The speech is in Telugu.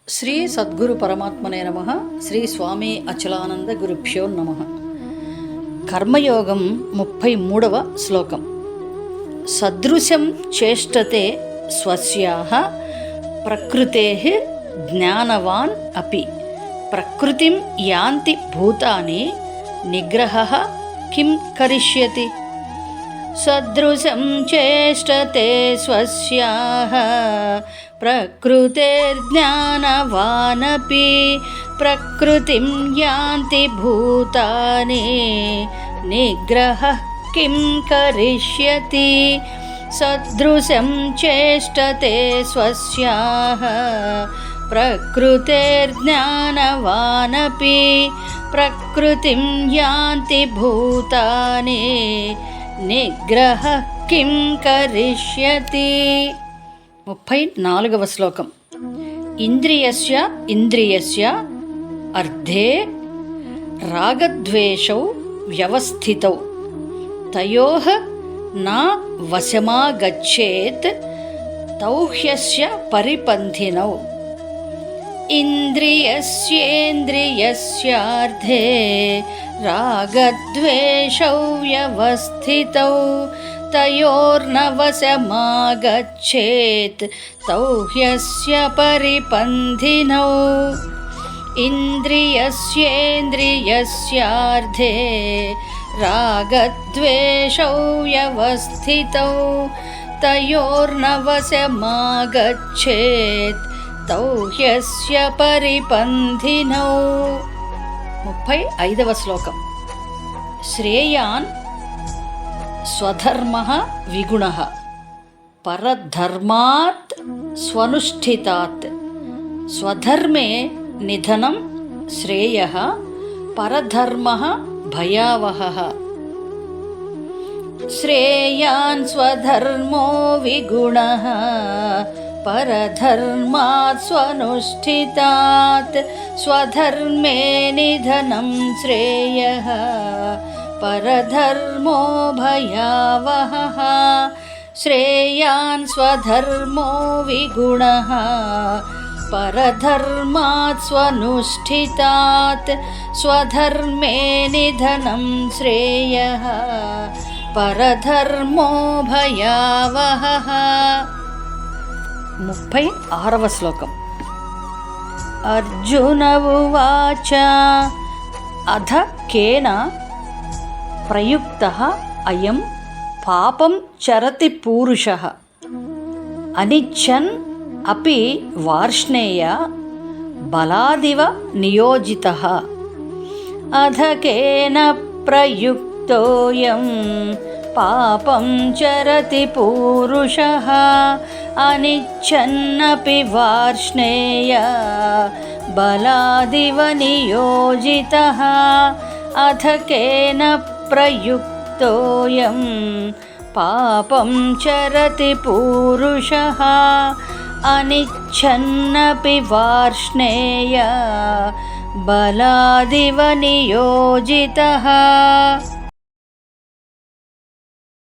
శ్రీ సద్గురు పరమాత్మనే నమః. శ్రీ స్వామి అచలానంద గురుభ్యో నమః. కర్మయోగం 33వ శ్లోకం. సదృశం చేష్టతే స్వస్యాః ప్రకృతేః జ్ఞానవాన్ అపి ప్రకృతిం యాంతి భూతాని నిగ్రహః కిం కరిష్యతి. సదృశం చేష్టతే స్వస్యాః ప్రకృతేర్జ్ఞానవానపి ప్రకృతిం యాంతి భూతాని నిగ్రహః కిం కరిష్యతి. సదృశం చేష్టతే స్వస్యాః ప్రకృతేర్జ్ఞానవానపి ప్రకృతిం యాంతి భూతాని నిగ్రహః కిం కరిష్యతి. 34వ శ్లోకం. ఇంద్రియస్య ఇంద్రియస్య అర్థే రాగద్వేషౌ వ్యవస్థితౌ తయోః నా వశమాగచ్చేత్ తౌ హ్యస్య పరిపంథినౌ. ఇంద్రియస్యేంద్రియస్యార్థే రాగద్వేషౌ వ్యవస్థితౌ తయోర్న వశమాగచ్చేత్ తౌ హ్యస్య పరిపంథినౌ. ఇంద్రియస్యేంద్రియస్యార్థే రాగద్వేషౌ వ్యవస్థితౌ తయోర్న వశమాగచ్చేత్ తౌ హ్యస్య పరిపంథినౌ. 35వ శ్లోకం. శ్రేయాన్ స్వధర్మః విగుణః పరధర్మాత్ స్వనుష్ఠితాత్. స్వధర్మే నిధనం శ్రేయః పరధర్మః భయావహః. శ్రేయాన్ స్వధర్మో విగుణః పరధర్మాత్ స్వనుష్ఠితాత్. స్వధర్మే నిధనం శ్రేయః పరధర్మో భయావహః. శ్రేయాన్ స్వధర్మో విగుణః పరధర్మాత్ స్వనుష్ఠితాత్. స్వధర్మే నిధనం శ్రేయః పరధర్మో భయావహః. 36వ శ్లోకం. అర్జున ఉవాచ అధ కేన ప్రయుక్తః అయం పాపం చరతి పూరుషః అనిచ్చన్ అపి వార్ష్ణేయ బలాదివ నియోజితః. అధ కేన ప్రయుక్తోయం పాపం చరతి పూరుషః అనిచ్చన్నపి వార్ష్ణేయ బలాదివ నియోజితః. అధ కేన ప్రయుక్తోయం పాపం చరతి పూరుషః అనిచ్చన్నపి వార్ష్ణేయ బలాదివ నియోజితః.